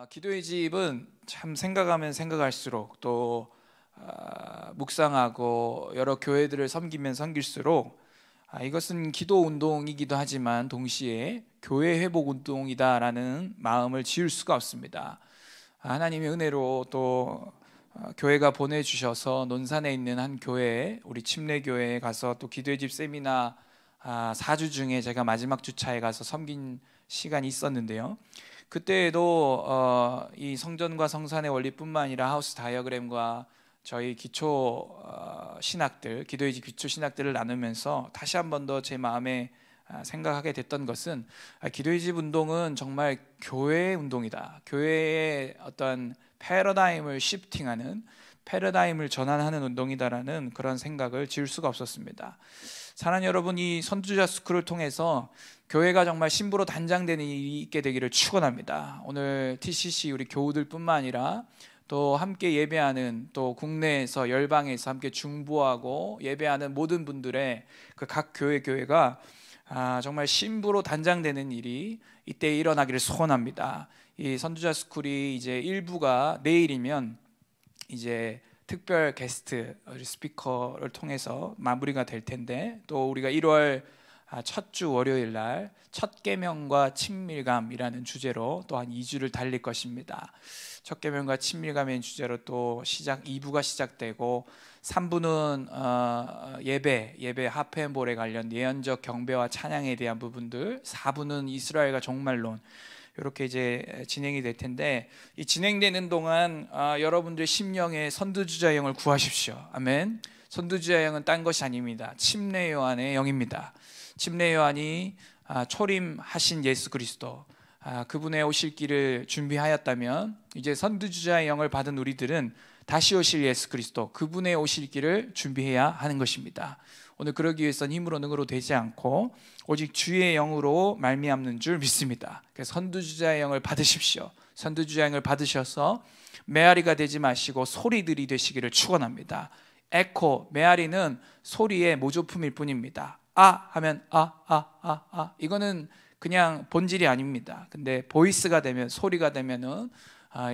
기도의 집은 참 생각하면 생각할수록 또 묵상하고 여러 교회들을 섬기면 섬길수록 이것은 기도 운동이기도 하지만 동시에 교회 회복 운동이다라는 마음을 지울 수가 없습니다. 하나님의 은혜로 또 교회가 보내주셔서 논산에 있는 한 교회, 우리 침례교회에 가서 또 기도의 집 세미나 4주 중에 제가 마지막 주차에 가서 섬긴 시간이 있었는데요. 그때에도 이 성전과 성산의 원리뿐만 아니라 하우스 다이어그램과 저희 기초 신학들, 기도의 집 기초 신학들을 나누면서 다시 한 번 더 제 마음에 생각하게 됐던 것은 기도의 집 운동은 정말 교회의 운동이다. 교회의 어떤 패러다임을 시프팅하는, 패러다임을 전환하는 운동이다라는 그런 생각을 지울 수가 없었습니다. 사랑하는 여러분, 이 선두주자 스쿨을 통해서 교회가 정말 신부로 단장되는 일이 있게 되기를 축원합니다. 오늘 TCC 우리 교우들뿐만 아니라 또 함께 예배하는, 또 국내에서 열방에서 함께 중보하고 예배하는 모든 분들의 그 각 교회가 정말 신부로 단장되는 일이 이때 일어나기를 소원합니다. 이 선두주자 스쿨이 이제 일부가 내일이면 이제 특별 게스트 스피커를 통해서 마무리가 될 텐데, 또 우리가 1월 첫 주 월요일 날 첫 계명과 친밀감이라는 주제로 또 한 2주를 달릴 것입니다. 첫 계명과 친밀감의 주제로 또 2부가 시작되고 3부는 예배 하프앤볼에 관련 예언적 경배와 찬양에 대한 부분들, 4부는 이스라엘과 종말론, 이렇게 이제 진행이 될 텐데, 이 진행되는 동안 여러분들의 심령의 선두주자 영을 구하십시오. 아멘. 선두주자 영은 딴 것이 아닙니다. 침례 요한의 영입니다. 침례 요한이 초림하신 예수 그리스도, 그분의 오실 길을 준비하였다면 이제 선두주자의 영을 받은 우리들은 다시 오실 예수 그리스도, 그분의 오실 길을 준비해야 하는 것입니다. 오늘 그러기 위해서는 힘으로 능으로 되지 않고 오직 주의 영으로 말미암는 줄 믿습니다. 그래서 선두주자의 영을 받으십시오. 선두주자의 영을 받으셔서 메아리가 되지 마시고 소리들이 되시기를 축원합니다. 에코, 메아리는 소리의 모조품일 뿐입니다. 하면 이거는 그냥 본질이 아닙니다. 근데 보이스가 되면, 소리가 되면은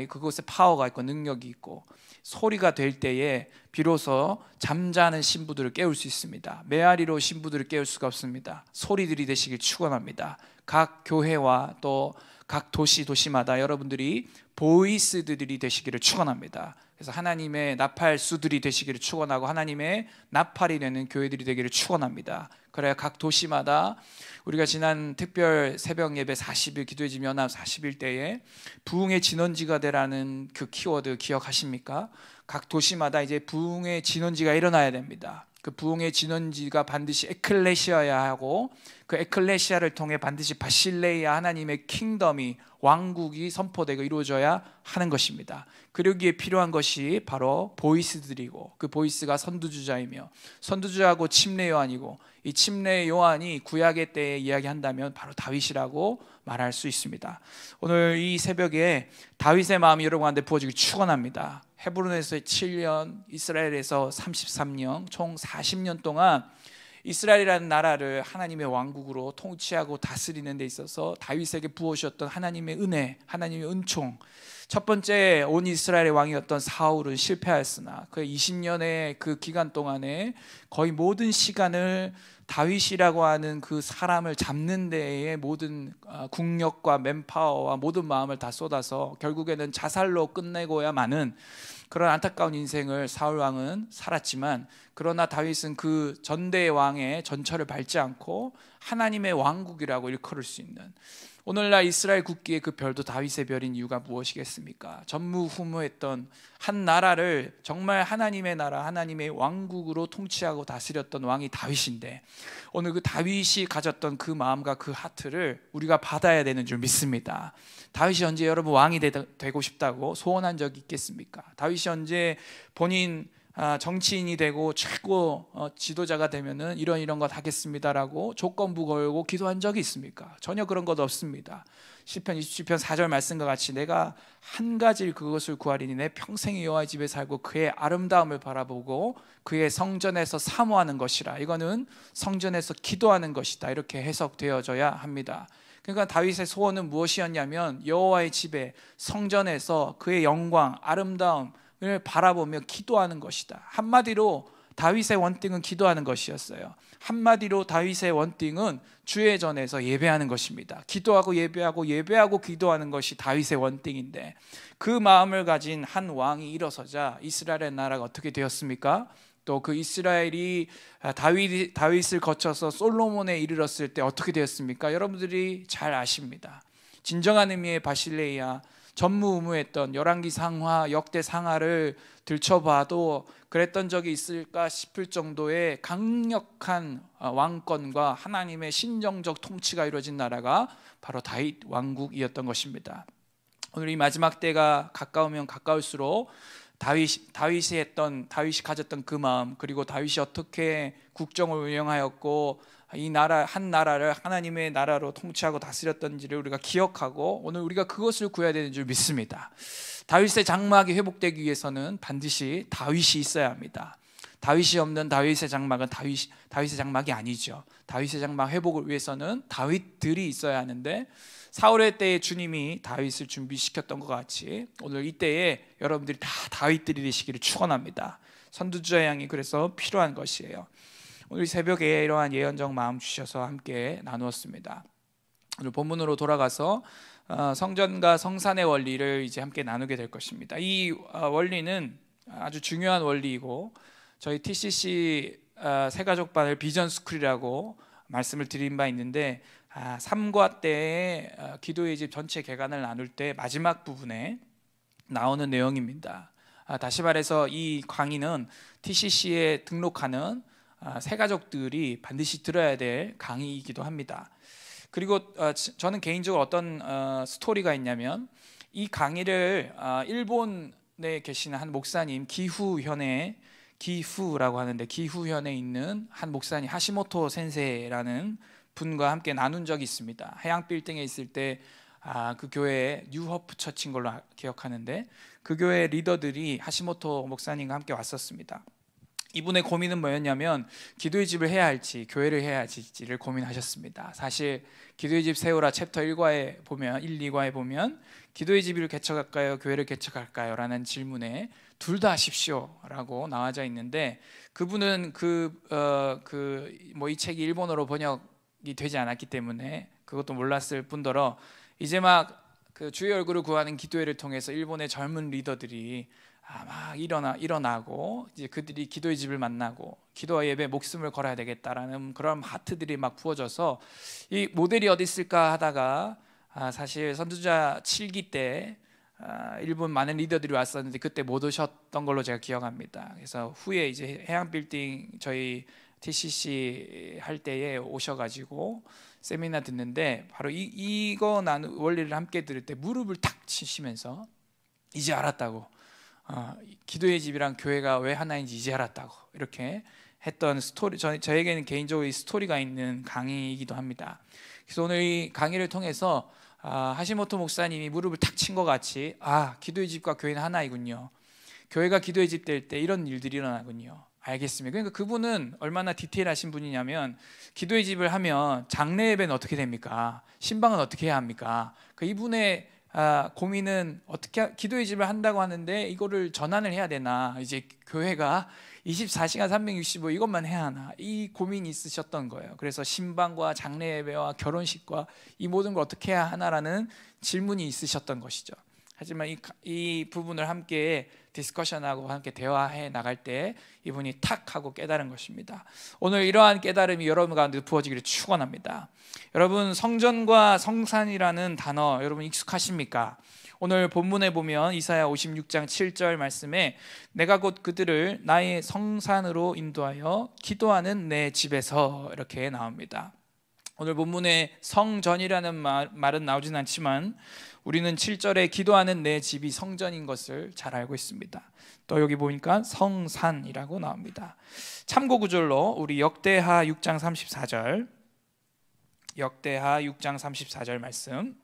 그곳에 파워가 있고 능력이 있고, 소리가 될 때에 비로소 잠자는 신부들을 깨울 수 있습니다. 메아리로 신부들을 깨울 수가 없습니다. 소리들이 되시길 축원합니다. 각 교회와 또 각 도시마다 여러분들이 보이스들이 되시기를 축원합니다. 그래서 하나님의 나팔수들이 되시기를 축원하고 하나님의 나팔이 되는 교회들이 되기를 축원합니다. 그래야 각 도시마다, 우리가 지난 특별 새벽 예배 40일 기도의 집 연합 40일 때에 부흥의 진원지가 되라는 그 키워드 기억하십니까? 각 도시마다 이제 부흥의 진원지가 일어나야 됩니다. 그 부흥의 진원지가 반드시 에클레시아야 하고, 그 에클레시아를 통해 반드시 바실레이아, 하나님의 킹덤이, 왕국이 선포되고 이루어져야 하는 것입니다. 그러기에 필요한 것이 바로 보이스들이고, 그 보이스가 선두주자이며, 선두주자하고 침례 요한이고, 이 침례 요한이 구약의 때에 이야기한다면 바로 다윗이라고 말할 수 있습니다. 오늘 이 새벽에 다윗의 마음이 여러분 가운데 부어지길 축원합니다. 헤브론에서 7년, 이스라엘에서 33년, 총 40년 동안 이스라엘이라는 나라를 하나님의 왕국으로 통치하고 다스리는 데 있어서 다윗에게 부어주셨던 하나님의 은혜, 하나님의 은총. 첫 번째 온 이스라엘의 왕이었던 사울은 실패하였으나 그 20년의 그 기간 동안에 거의 모든 시간을 다윗이라고 하는 그 사람을 잡는 데에 모든 국력과 맨파워와 모든 마음을 다 쏟아서 결국에는 자살로 끝내고야마는 그런 안타까운 인생을 사울 왕은 살았지만, 그러나 다윗은 그 전대 왕의 전철을 밟지 않고 하나님의 왕국이라고 일컬을 수 있는, 오늘날 이스라엘 국기의 그 별도 다윗의 별인 이유가 무엇이겠습니까? 전무후무했던 한 나라를 정말 하나님의 나라, 하나님의 왕국으로 통치하고 다스렸던 왕이 다윗인데, 오늘 그 다윗이 가졌던 그 마음과 그 하트를 우리가 받아야 되는 줄 믿습니다. 다윗이 언제 여러분 왕이 되고 싶다고 소원한 적이 있겠습니까? 다윗이 언제 본인 정치인이 되고 최고 지도자가 되면은 이런 것 하겠습니다라고 조건부 걸고 기도한 적이 있습니까? 전혀 그런 것 없습니다. 시편 27편 4절 말씀과 같이 내가 한 가지 그것을 구하리니 내 평생의 여호와의 집에 살고 그의 아름다움을 바라보고 그의 성전에서 사모하는 것이라. 이거는 성전에서 기도하는 것이다, 이렇게 해석되어져야 합니다. 그러니까 다윗의 소원은 무엇이었냐면 여호와의 집에 성전에서 그의 영광, 아름다움을 바라보며 기도하는 것이다. 한마디로 다윗의 원띵은 기도하는 것이었어요. 한마디로 다윗의 원띵은 주의 전에서 예배하는 것입니다. 기도하고 예배하고 예배하고 기도하는 것이 다윗의 원띵인데, 그 마음을 가진 한 왕이 일어서자 이스라엘의 나라가 어떻게 되었습니까? 또 그 이스라엘이 다윗을 거쳐서 솔로몬에 이르렀을 때 어떻게 되었습니까? 여러분들이 잘 아십니다. 진정한 의미의 바실레이아, 전무후무했던 열왕기 상하, 역대 상하를 들춰봐도 그랬던 적이 있을까 싶을 정도의 강력한 왕권과 하나님의 신정적 통치가 이루어진 나라가 바로 다윗 왕국이었던 것입니다. 오늘 이 마지막 때가 가까우면 가까울수록 다윗이 가졌던 그 마음, 그리고 다윗이 어떻게 국정을 운영하였고 이 나라 한 나라를 하나님의 나라로 통치하고 다스렸던지를 우리가 기억하고 오늘 우리가 그것을 구해야 되는 줄 믿습니다. 다윗의 장막이 회복되기 위해서는 반드시 다윗이 있어야 합니다. 다윗이 없는 다윗의 장막은 다윗의 장막이 아니죠. 다윗의 장막 회복을 위해서는 다윗들이 있어야 하는데, 사울의 때에 주님이 다윗을 준비시켰던 것 같이 오늘 이때에 여러분들이 다 다윗들이 되시기를 축원합니다. 선두주의 양이 그래서 필요한 것이에요. 오늘 새벽에 이러한 예언적 마음 주셔서 함께 나누었습니다. 오늘 본문으로 돌아가서 성전과 성산의 원리를 이제 함께 나누게 될 것입니다. 이 원리는 아주 중요한 원리이고, 저희 TCC 새가족반을 비전스쿨이라고 말씀을 드린 바 있는데, 3과 때에 기도의 집 전체 개관을 나눌 때 마지막 부분에 나오는 내용입니다. 다시 말해서 이 강의는 TCC에 등록하는 새가족들이 반드시 들어야 될 강의이기도 합니다. 그리고 저는 개인적으로 어떤 스토리가 있냐면, 이 강의를 일본에 계시는 한 목사님, 기후라고 하는데 기후현에 있는 한 목사님 하시모토 센세이라는 분과 함께 나눈 적이 있습니다. 해양 빌딩에 있을 때 그 교회에 뉴호프 처치인 걸로 기억하는데, 그 교회 리더들이 하시모토 목사님과 함께 왔었습니다. 이분의 고민은 뭐였냐면 기도의 집을 해야 할지 교회를 해야 할지를 고민하셨습니다. 사실 기도의 집 세우라 챕터 1과에 보면 2과에 보면 기도의 집을 개척할까요? 교회를 개척할까요? 라는 질문에 둘 다 하십시오라고 나와져 있는데, 그분은 이 책이 일본어로 번역이 되지 않았기 때문에 그것도 몰랐을 뿐더러 이제 막 그 주의 얼굴을 구하는 기도회를 통해서 일본의 젊은 리더들이 막 일어나고 이제 그들이 기도의 집을 만나고 기도와 예배에 목숨을 걸어야 되겠다라는 그런 하트들이 막 부어져서 이 모델이 어디 있을까 하다가 사실 선두자 7기 때 일본 많은 리더들이 왔었는데 그때 못 오셨던 걸로 제가 기억합니다. 그래서 후에 이제 해양 빌딩 저희 TCC 할 때에 오셔가지고 세미나 듣는데, 바로 이거 원리를 함께 들을 때 무릎을 탁 치시면서 이제 알았다고, 기도의 집이랑 교회가 왜 하나인지 이제 알았다고 이렇게 했던 스토리, 저에게는 개인적으로 이 스토리가 있는 강의이기도 합니다. 그래서 오늘 이 강의를 통해서 하시모토 목사님이 무릎을 탁 친 것 같이 기도의 집과 교회는 하나이군요. 교회가 기도의 집 될 때 이런 일들이 일어나군요. 알겠습니다. 그러니까 그분은 얼마나 디테일하신 분이냐면, 기도의 집을 하면 장례 예배는 어떻게 됩니까? 신방은 어떻게 해야 합니까? 이분의 고민은 어떻게 기도의 집을 한다고 하는데 이거를 전환을 해야 되나, 이제 교회가 24시간 365 이것만 해야 하나, 이 고민이 있으셨던 거예요. 그래서 신방과 장례 예배와 결혼식과 이 모든 걸 어떻게 해야 하나라는 질문이 있으셨던 것이죠. 하지만 이 부분을 함께 디스커션하고 함께 대화해 나갈 때 이분이 탁 하고 깨달은 것입니다. 오늘 이러한 깨달음이 여러분 가운데 부어지기를 축원합니다. 여러분, 성전과 성산이라는 단어 여러분 익숙하십니까? 오늘 본문에 보면 이사야 56장 7절 말씀에 내가 곧 그들을 나의 성산으로 인도하여 기도하는 내 집에서 이렇게 나옵니다. 오늘 본문에 성전이라는 말은 나오진 않지만 우리는 7절에 기도하는 내 집이 성전인 것을 잘 알고 있습니다. 또 여기 보니까 성산이라고 나옵니다. 참고 구절로 우리 역대하 6장 34절, 역대하 6장 34절 말씀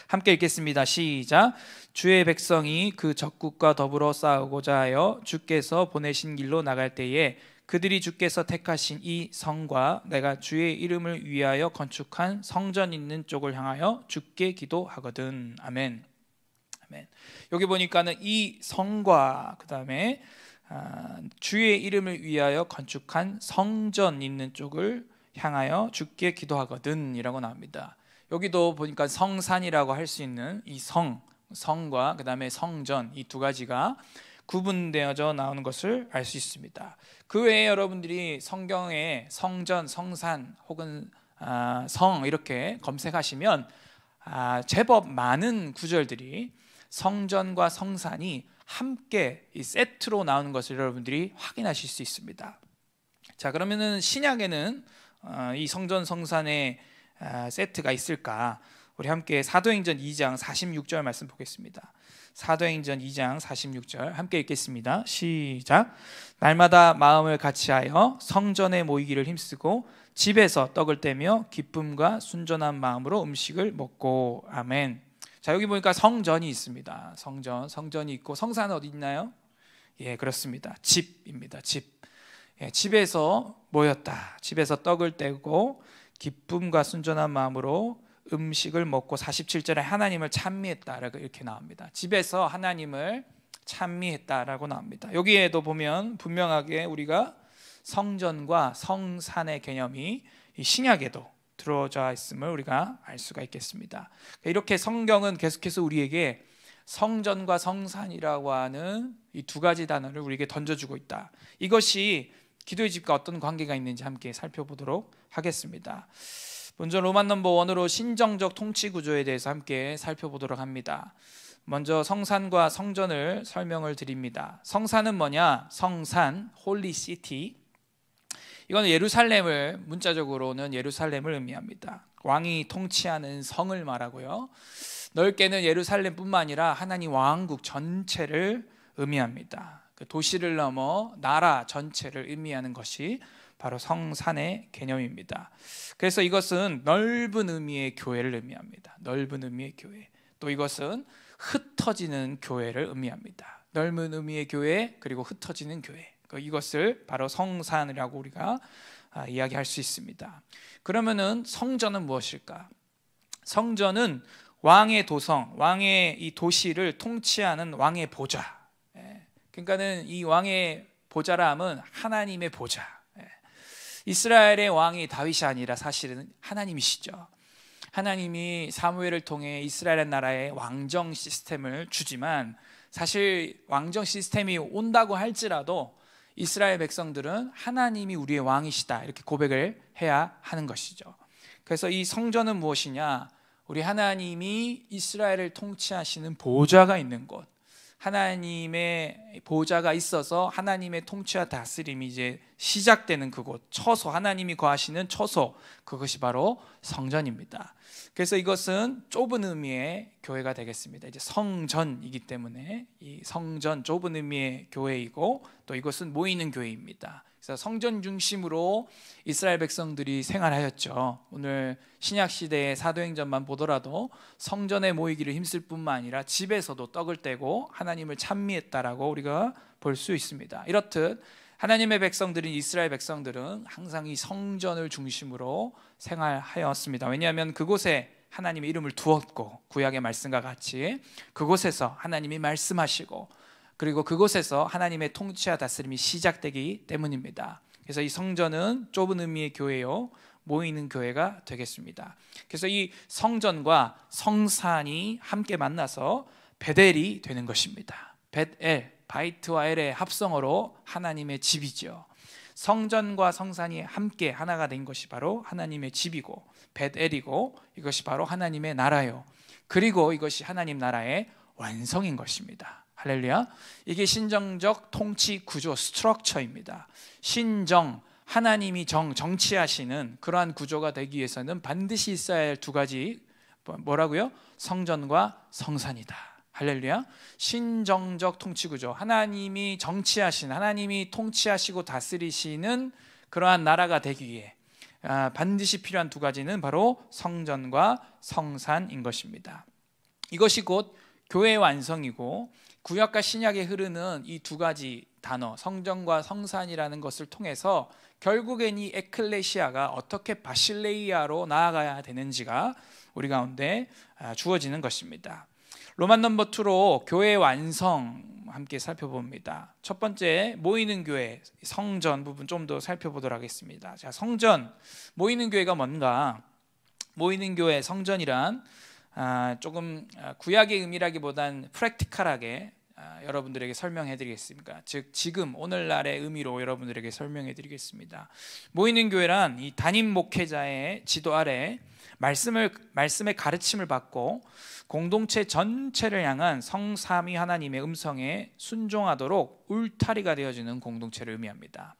함께 읽겠습니다. 시작. 주의 백성이 그 적국과 더불어 싸우고자 하여 주께서 보내신 길로 나갈 때에 그들이 주께서 택하신 이 성과 내가 주의 이름을 위하여 건축한 성전 있는 쪽을 향하여 주께 기도하거든. 아멘. 아멘. 여기 보니까는 이 성과 그 다음에 주의 이름을 위하여 건축한 성전 있는 쪽을 향하여 주께 기도하거든 이라고 나옵니다. 여기도 보니까 성산이라고 할 수 있는 이 성과 그 다음에 성전 이 두 가지가 구분되어져 나오는 것을 알 수 있습니다. 그 외에 여러분들이 성경에 성전, 성산 혹은 성 이렇게 검색하시면 제법 많은 구절들이 성전과 성산이 함께 이 세트로 나오는 것을 여러분들이 확인하실 수 있습니다. 자, 그러면은 신약에는 이 성전 성산의 세트가 있을까? 우리 함께 사도행전 2장 46절 말씀 보겠습니다. 사도행전 2장 46절 함께 읽겠습니다. 시작. 날마다 마음을 같이하여 성전에 모이기를 힘쓰고 집에서 떡을 떼며 기쁨과 순전한 마음으로 음식을 먹고. 아멘. 자, 여기 보니까 성전이 있습니다. 성전이 있고 성산은 어디 있나요? 예, 그렇습니다. 집입니다. 집. 예, 집에서 모였다. 집에서 떡을 떼고 기쁨과 순전한 마음으로 음식을 먹고 47절에 하나님을 찬미했다라고 이렇게 나옵니다. 집에서 하나님을 찬미했다라고 나옵니다. 여기에도 보면 분명하게 우리가 성전과 성산의 개념이 이 신약에도 들어져 있음을 우리가 알 수가 있겠습니다. 이렇게 성경은 계속해서 우리에게 성전과 성산이라고 하는 이 두 가지 단어를 우리에게 던져주고 있다. 이것이 기도의 집과 어떤 관계가 있는지 함께 살펴보도록 하겠습니다. 먼저 로만 넘버 1으로 신정적 통치 구조에 대해서 함께 살펴보도록 합니다. 먼저 성산과 성전을 설명을 드립니다. 성산은 뭐냐? 성산, 홀리 시티. 이건 예루살렘을, 문자적으로는 예루살렘을 의미합니다. 왕이 통치하는 성을 말하고요. 넓게는 예루살렘뿐만 아니라 하나님 왕국 전체를 의미합니다. 그 도시를 넘어 나라 전체를 의미하는 것이 바로 성산의 개념입니다. 그래서 이것은 넓은 의미의 교회를 의미합니다. 넓은 의미의 교회. 또 이것은 흩어지는 교회를 의미합니다. 넓은 의미의 교회 그리고 흩어지는 교회. 이것을 바로 성산이라고 우리가 이야기할 수 있습니다. 그러면은 성전은 무엇일까? 성전은 왕의 도성, 왕의 이 도시를 통치하는 왕의 보좌. 그러니까는 이 왕의 보좌라 함은 하나님의 보좌. 이스라엘의 왕이 다윗이 아니라 사실은 하나님이시죠. 하나님이 사무엘을 통해 이스라엘 나라의 왕정 시스템을 주지만 사실 왕정 시스템이 온다고 할지라도 이스라엘 백성들은 하나님이 우리의 왕이시다 이렇게 고백을 해야 하는 것이죠. 그래서 이 성전은 무엇이냐? 우리 하나님이 이스라엘을 통치하시는 보좌가 있는 곳, 하나님의 보좌가 있어서 하나님의 통치와 다스림이 이제 시작되는 그곳, 처소, 하나님이 거하시는 처소, 그것이 바로 성전입니다. 그래서 이것은 좁은 의미의 교회가 되겠습니다. 이제 성전이기 때문에 이 성전, 좁은 의미의 교회이고 또 이것은 모이는 교회입니다. 그래서 성전 중심으로 이스라엘 백성들이 생활하였죠. 오늘 신약 시대의 사도행전만 보더라도 성전에 모이기를 힘쓸 뿐만 아니라 집에서도 떡을 떼고 하나님을 찬미했다라고 우리가 볼 수 있습니다. 이렇듯 하나님의 백성들인 이스라엘 백성들은 항상 이 성전을 중심으로 생활하였습니다. 왜냐하면 그곳에 하나님의 이름을 두었고 구약의 말씀과 같이 그곳에서 하나님이 말씀하시고 그리고 그곳에서 하나님의 통치와 다스림이 시작되기 때문입니다. 그래서 이 성전은 좁은 의미의 교회요, 모이는 교회가 되겠습니다. 그래서 이 성전과 성산이 함께 만나서 베델이 되는 것입니다. 벳엘, 바이트와 엘의 합성어로 하나님의 집이죠. 성전과 성산이 함께 하나가 된 것이 바로 하나님의 집이고 벳엘이고 이것이 바로 하나님의 나라요. 그리고 이것이 하나님 나라의 완성인 것입니다. 할렐루야. 이게 신정적 통치 구조 스트럭처입니다. 신정, 하나님이 정치하시는 그러한 구조가 되기 위해서는 반드시 있어야 할 두 가지, 뭐라고요? 성전과 성산이다. 할렐루야. 신정적 통치 구조, 하나님이 정치하시는, 하나님이 통치하시고 다스리시는 그러한 나라가 되기 위해 반드시 필요한 두 가지는 바로 성전과 성산인 것입니다. 이것이 곧 교회 완성이고, 구약과 신약에 흐르는 이 두 가지 단어, 성전과 성산이라는 것을 통해서 결국엔 이 에클레시아가 어떻게 바실레이아로 나아가야 되는지가 우리 가운데 주어지는 것입니다. 로만 넘버 2로 교회 완성 함께 살펴봅니다. 첫 번째, 모이는 교회, 성전 부분 좀 더 살펴보도록 하겠습니다. 자, 성전, 모이는 교회가 뭔가? 모이는 교회, 성전이란 조금 구약의 의미라기보단 프랙티컬하게 여러분들에게 설명해 드리겠습니다. 즉 지금 오늘날의 의미로 여러분들에게 설명해 드리겠습니다. 모이는 교회란 이 담임 목회자의 지도 아래 말씀의 가르침을 받고 공동체 전체를 향한 성삼위 하나님의 음성에 순종하도록 울타리가 되어주는 공동체를 의미합니다.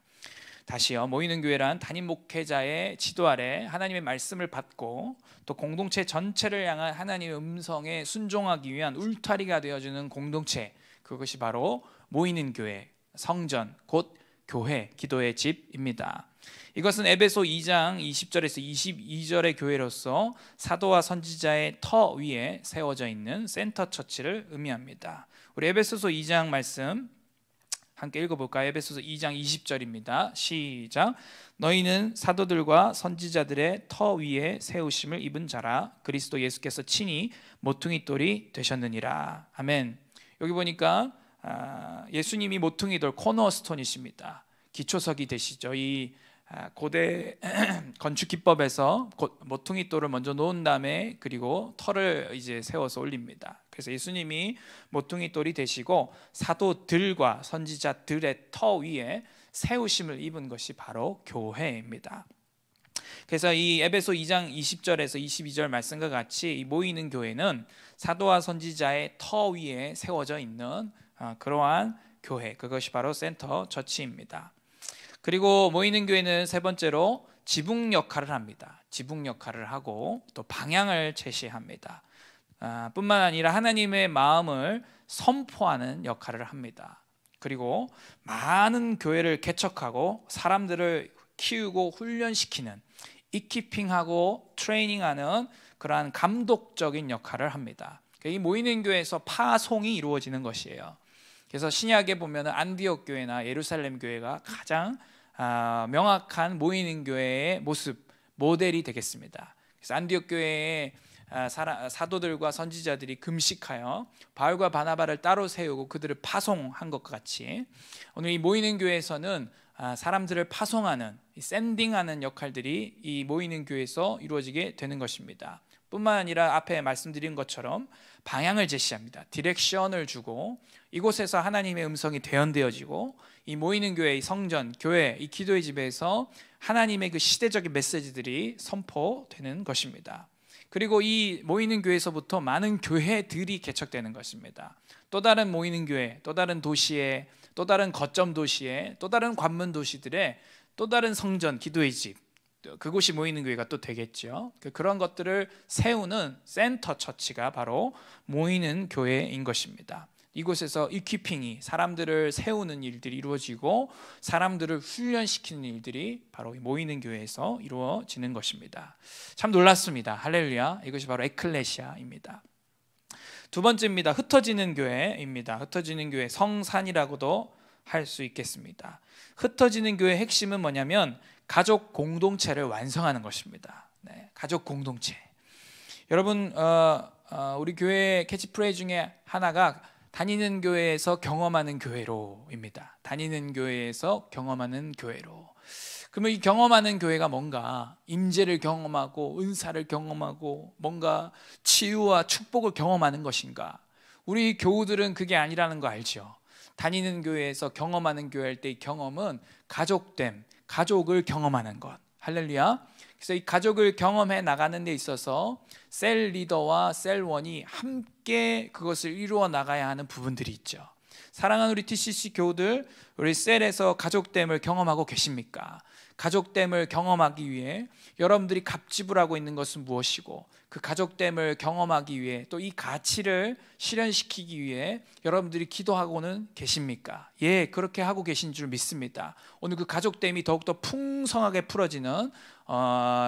다시요, 모이는 교회란 담임 목회자의 지도 아래 하나님의 말씀을 받고 또 공동체 전체를 향한 하나님의 음성에 순종하기 위한 울타리가 되어주는 공동체, 그것이 바로 모이는 교회, 성전, 곧 교회, 기도의 집입니다. 이것은 에베소 2장 20절에서 22절의 교회로서 사도와 선지자의 터 위에 세워져 있는 센터 처치를 의미합니다. 우리 에베소서 2장 말씀 함께 읽어볼까요? 에베소서 2장 20절입니다. 시작. 너희는 사도들과 선지자들의 터 위에 세우심을 입은 자라. 그리스도 예수께서 친히 모퉁이 돌이 되셨느니라. 아멘. 여기 보니까 예수님이 모퉁이 돌 코너스톤이십니다. 기초석이 되시죠. 이 고대 건축 기법에서 모퉁이 돌을 먼저 놓은 다음에 그리고 털을 이제 세워서 올립니다. 그래서 예수님이 모퉁이 돌이 되시고 사도들과 선지자들의 터 위에 세우심을 입은 것이 바로 교회입니다. 그래서 이 에베소 2장 20절에서 22절 말씀과 같이 이 모이는 교회는 사도와 선지자의 터 위에 세워져 있는 그러한 교회, 그것이 바로 센터 처치입니다. 그리고 모이는 교회는 세 번째로 지붕 역할을 합니다. 지붕 역할을 하고 또 방향을 제시합니다. 뿐만 아니라 하나님의 마음을 선포하는 역할을 합니다. 그리고 많은 교회를 개척하고 사람들을 키우고 훈련시키는, 이키핑하고 트레이닝하는 그러한 감독적인 역할을 합니다. 이 모이는 교회에서 파송이 이루어지는 것이에요. 그래서 신약에 보면 안디옥 교회나 예루살렘 교회가 가장 명확한 모이는 교회의 모습, 모델이 되겠습니다. 그래서 안디옥 교회의 사도들과 선지자들이 금식하여 바울과 바나바를 따로 세우고 그들을 파송한 것과 같이 오늘 이 모이는 교회에서는 사람들을 파송하는, 샌딩하는 역할들이 이 모이는 교회에서 이루어지게 되는 것입니다. 뿐만 아니라 앞에 말씀드린 것처럼 방향을 제시합니다. 디렉션을 주고 이곳에서 하나님의 음성이 대언되어지고 이 모이는 교회, 이 성전, 교회, 이 기도의 집에서 하나님의 그 시대적인 메시지들이 선포되는 것입니다. 그리고 이 모이는 교회에서부터 많은 교회들이 개척되는 것입니다. 또 다른 모이는 교회, 또 다른 도시에, 또 다른 거점 도시에, 또 다른 관문 도시들의 또 다른 성전, 기도의 집, 그곳이 모이는 교회가 또 되겠죠. 그런 것들을 세우는 센터 처치가 바로 모이는 교회인 것입니다. 이곳에서 이퀴핑이, 사람들을 세우는 일들이 이루어지고 사람들을 훈련시키는 일들이 바로 모이는 교회에서 이루어지는 것입니다. 참 놀랐습니다. 할렐루야. 이것이 바로 에클레시아입니다. 두 번째입니다. 흩어지는 교회입니다. 흩어지는 교회, 성산이라고도 할 수 있겠습니다. 흩어지는 교회의 핵심은 뭐냐면 가족 공동체를 완성하는 것입니다. 네, 가족 공동체. 여러분, 우리 교회 캐치프레이즈 중에 하나가 다니는 교회에서 경험하는 교회로입니다. 다니는 교회에서 경험하는 교회로. 그러면 이 경험하는 교회가 뭔가 임재를 경험하고 은사를 경험하고 뭔가 치유와 축복을 경험하는 것인가? 우리 교우들은 그게 아니라는 거 알죠? 다니는 교회에서 경험하는 교회 할 때 이 경험은 가족됨, 가족을 경험하는 것. 할렐루야. 그래서 이 가족을 경험해 나가는 데 있어서 셀 리더와 셀원이 함께 그것을 이루어 나가야 하는 부분들이 있죠. 사랑하는 우리 TCC 교우들, 우리 셀에서 가족됨을 경험하고 계십니까? 가족됨을 경험하기 위해 여러분들이 갑지불하고 있는 것은 무엇이고, 그 가족됨을 경험하기 위해 또 이 가치를 실현시키기 위해 여러분들이 기도하고는 계십니까? 예, 그렇게 하고 계신 줄 믿습니다. 오늘 그 가족됨이 더욱더 풍성하게 풀어지는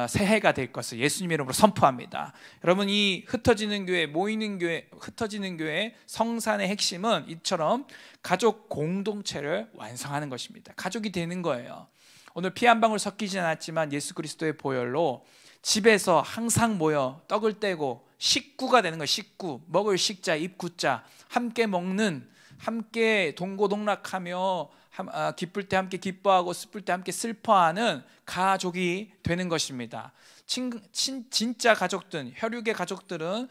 새해가 될 것을 예수님 이름으로 선포합니다. 여러분, 이 흩어지는 교회, 모이는 교회, 흩어지는 교회 성산의 핵심은 이처럼 가족 공동체를 완성하는 것입니다. 가족이 되는 거예요. 오늘 피 한 방울 섞이지 않았지만 예수 그리스도의 보혈로 집에서 항상 모여 떡을 떼고 식구가 되는 거예요. 식구, 먹을 식자, 입구자, 함께 먹는, 함께 동고동락하며 기쁠 때 함께 기뻐하고 슬플 때 함께 슬퍼하는 가족이 되는 것입니다. 진짜 가족들, 혈육의 가족들은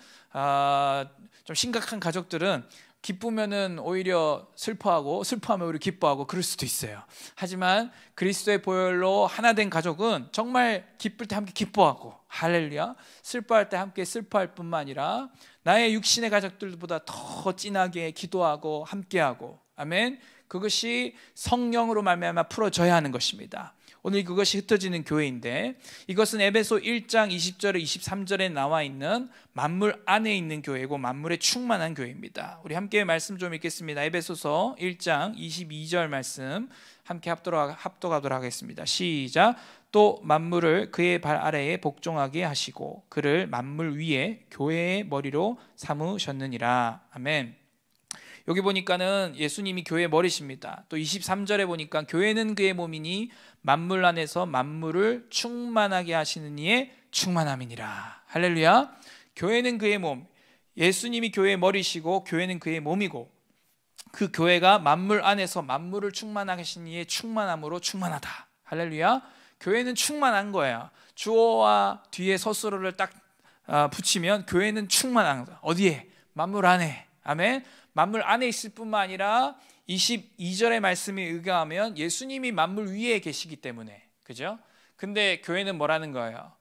좀 심각한 가족들은 기쁘면은 오히려 슬퍼하고 슬퍼하면 오히려 기뻐하고 그럴 수도 있어요. 하지만 그리스도의 보혈로 하나 된 가족은 정말 기쁠 때 함께 기뻐하고, 할렐루야, 슬퍼할 때 함께 슬퍼할 뿐만 아니라 나의 육신의 가족들보다 더 진하게 기도하고 함께하고, 아멘. 그것이 성령으로 말미암아 풀어져야 하는 것입니다. 오늘 그것이 흩어지는 교회인데, 이것은 에베소 1장 20절에 23절에 나와 있는 만물 안에 있는 교회고 만물에 충만한 교회입니다. 우리 함께 말씀 좀 읽겠습니다. 에베소서 1장 22절 말씀 함께 합독하도록 하겠습니다. 시작. 또 만물을 그의 발 아래에 복종하게 하시고 그를 만물 위에 교회의 머리로 삼으셨느니라. 아멘. 여기 보니까는 예수님이 교회의 머리십니다. 또 23절에 보니까 교회는 그의 몸이니 만물 안에서 만물을 충만하게 하시는 이의 충만함이니라. 할렐루야. 교회는 그의 몸, 예수님이 교회의 머리시고 교회는 그의 몸이고, 그 교회가 만물 안에서 만물을 충만하게 하시는 이의 충만함으로 충만하다. 할렐루야. 교회는 충만한 거예요. 주어와 뒤에 서술어를 딱 붙이면 교회는 충만한 거다. 어디에? 만물 안에. 아멘. 만물 안에 있을 뿐만 아니라 22절의 말씀에 의하면 예수님이 만물 위에 계시기 때문에, 그죠? 근데 교회는 뭐라는 거예요?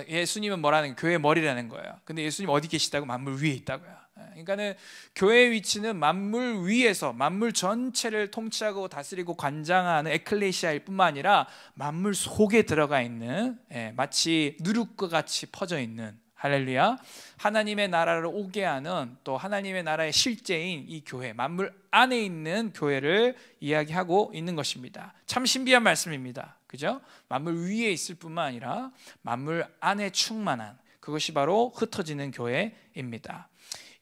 예수님은 뭐라는 거예요? 교회의 머리라는 거예요. 근데 예수님 어디 계시다고? 만물 위에 있다고요. 그러니까는 교회의 위치는 만물 위에서 만물 전체를 통치하고 다스리고 관장하는 에클레시아일 뿐만 아니라 만물 속에 들어가 있는, 마치 누룩과 같이 퍼져 있는, 할렐루야, 하나님의 나라를 오게 하는, 또 하나님의 나라의 실제인 이 교회, 만물 안에 있는 교회를 이야기하고 있는 것입니다. 참 신비한 말씀입니다. 그죠? 만물 위에 있을 뿐만 아니라 만물 안에 충만한, 그것이 바로 흩어지는 교회입니다.